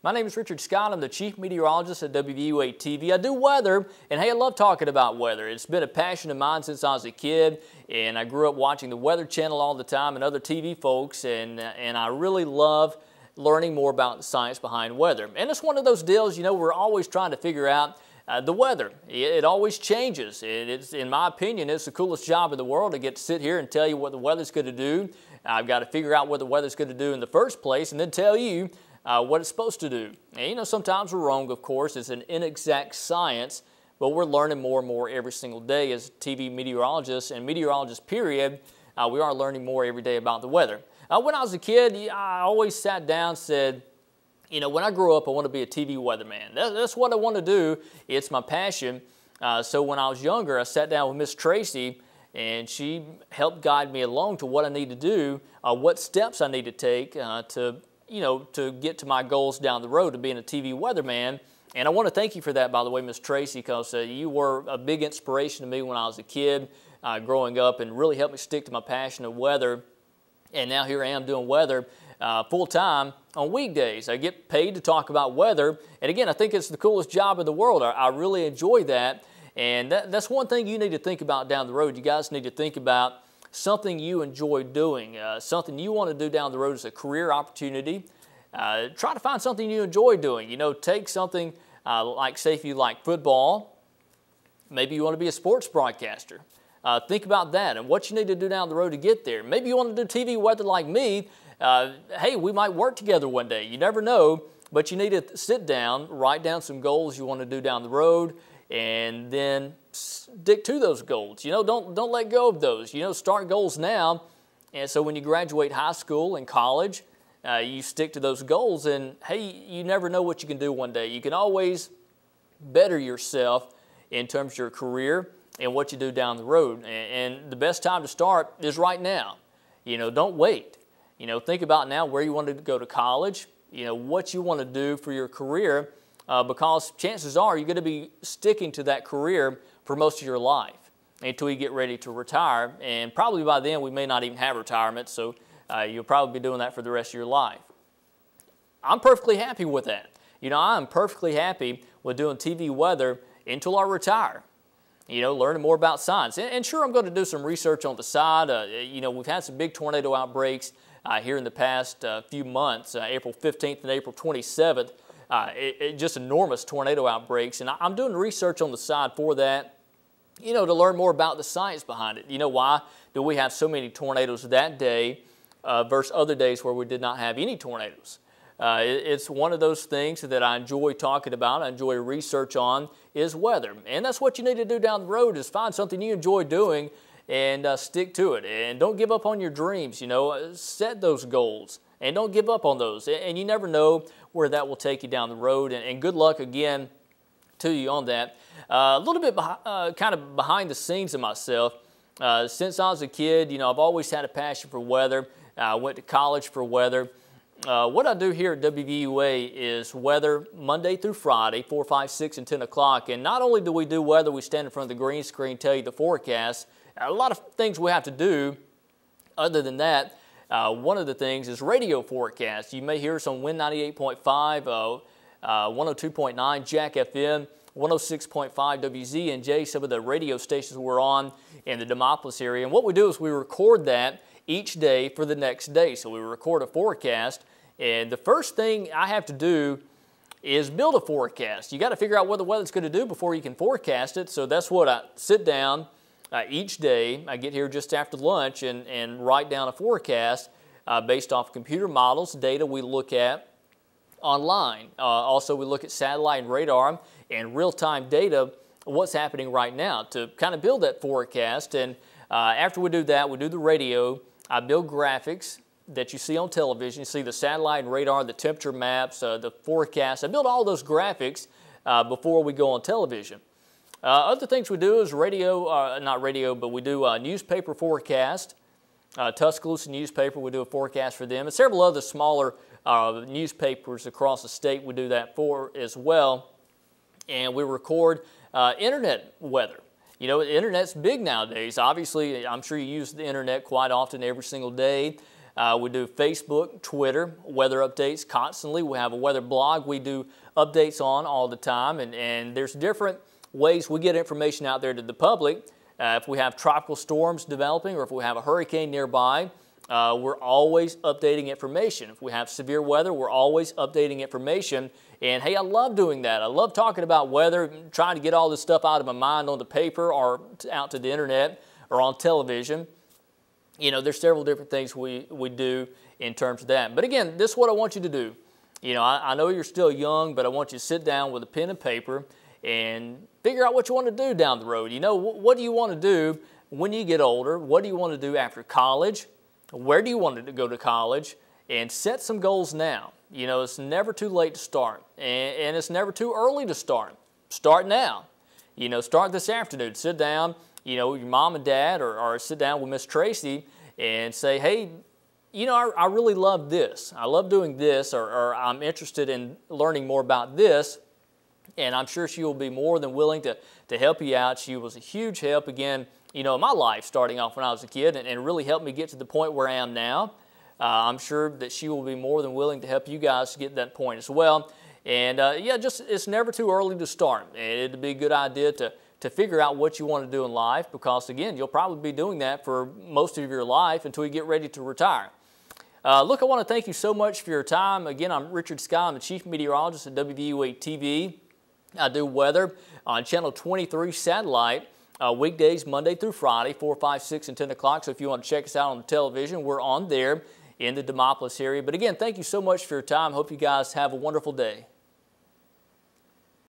My name is Richard Scott. I'm the Chief Meteorologist at WVUA TV. I do weather, and hey, I love talking about weather. It's been a passion of mine since I was a kid, and I grew up watching the Weather Channel all the time and other TV folks, and I really love learning more about the science behind weather. And it's one of those deals, you know, we're always trying to figure out the weather. It always changes. It's, in my opinion, it's the coolest job in the world to get to sit here and tell you what the weather's going to do. I've got to figure out what the weather's going to do in the first place and then tell you what it's supposed to do. And you know, sometimes we're wrong, of course. It's an inexact science, but we're learning more and more every single day as TV meteorologists and meteorologists, period. We are learning more every day about the weather. When I was a kid, I always sat down and said, you know, when I grow up, I want to be a TV weatherman. That's what I want to do. It's my passion. So when I was younger, I sat down with Miss Tracy, and she helped guide me along to what I need to do, what steps I need to take to get to my goals down the road to being a TV weatherman. And I want to thank you for that, by the way, Miss Tracy, because you were a big inspiration to me when I was a kid growing up and really helped me stick to my passion of weather. And now here I am doing weather full-time on weekdays. I get paid to talk about weather. And again, I think it's the coolest job in the world. I really enjoy that. And that's one thing you need to think about down the road. You guys need to think about something you enjoy doing, something you want to do down the road as a career opportunity. Try to find something you enjoy doing. You know, take something like, say, if you like football, maybe you want to be a sports broadcaster. Think about that and what you need to do down the road to get there. Maybe you want to do TV weather like me. Hey, we might work together one day. You never know, but you need to sit down, write down some goals you want to do down the road, and then stick to those goals. You know, don't let go of those. You know, start goals now, and so when you graduate high school and college, you stick to those goals, and hey, you never know what you can do one day. You can always better yourself in terms of your career and what you do down the road, and the best time to start is right now. You know, don't wait. You know, think about now where you want to go to college, you know, what you want to do for your career, because chances are you're going to be sticking to that career for most of your life until you get ready to retire. And probably by then we may not even have retirement, so you'll probably be doing that for the rest of your life. I'm perfectly happy with that. You know, I'm perfectly happy with doing TV weather until I retire. You know, learning more about science. And sure, I'm going to do some research on the side. You know, we've had some big tornado outbreaks here in the past few months, April 15th and April 27th. Just enormous tornado outbreaks, and I'm doing research on the side for that, you know, to learn more about the science behind it. You know, why do we have so many tornadoes that day versus other days where we did not have any tornadoes? It's one of those things that I enjoy talking about, I enjoy research on, is weather. And that's what you need to do down the road, is find something you enjoy doing and stick to it. And don't give up on your dreams, you know, set those goals. And don't give up on those. And you never know where that will take you down the road. And good luck again to you on that. A little bit kind of behind the scenes of myself. Since I was a kid, you know, I've always had a passion for weather. I went to college for weather. What I do here at WVUA is weather Monday through Friday, 4, 5, 6, and 10 o'clock. And not only do we do weather, we stand in front of the green screen, tell you the forecast. A lot of things we have to do other than that. One of the things is radio forecast. You may hear us on Wind 98.5, 102.9 Jack FM, 106.5 WZNJ, some of the radio stations we're on in the Demopolis area. And what we do is we record that each day for the next day. So we record a forecast, and the first thing I have to do is build a forecast. You got to figure out what the weather's going to do before you can forecast it. So that's what I sit down each day. I get here just after lunch and write down a forecast based off computer models, data we look at online. Also, we look at satellite and radar and real-time data, what's happening right now, to kind of build that forecast. And after we do that, we do the radio. I build graphics that you see on television. You see the satellite and radar, the temperature maps, the forecast. I build all those graphics before we go on television. Other things we do is radio, not radio, but we do newspaper forecast. Tuscaloosa newspaper, we do a forecast for them. And several other smaller newspapers across the state we do that for as well. And we record internet weather. You know, the internet's big nowadays. Obviously, I'm sure you use the internet quite often every single day. We do Facebook, Twitter, weather updates constantly. We have a weather blog we do updates on all the time, and there's different ways we get information out there to the public. If we have tropical storms developing or if we have a hurricane nearby, we're always updating information. If we have severe weather, we're always updating information. And hey, I love doing that. I love talking about weather, trying to get all this stuff out of my mind on the paper or out to the internet or on television. You know, there's several different things we do in terms of that. But again, this is what I want you to do. You know, I know you're still young, but I want you to sit down with a pen and paper and figure out what you want to do down the road. You know, what do you want to do when you get older? What do you want to do after college? Where do you want to go to college? And set some goals now. You know, it's never too late to start, and it's never too early to start. Start now. You know, start this afternoon. Sit down, you know, your mom and dad, or sit down with Miss Tracy and say, hey, you know, I really love this. I love doing this, or I'm interested in learning more about this. And I'm sure she will be more than willing to help you out. She was a huge help, again, you know, in my life starting off when I was a kid, and really helped me get to the point where I am now. I'm sure that she will be more than willing to help you guys to get to that point as well. And yeah, just it's never too early to start. It'd be a good idea to figure out what you want to do in life, because again, you'll probably be doing that for most of your life until you get ready to retire. Look, I want to thank you so much for your time. Again, I'm Richard Scott. I'm the Chief Meteorologist at WVUA TV. I do weather on Channel 23 satellite weekdays, Monday through Friday, 4, 5, 6, and 10 o'clock. So if you want to check us out on the television, we're on there in the Demopolis area. But again, thank you so much for your time. Hope you guys have a wonderful day.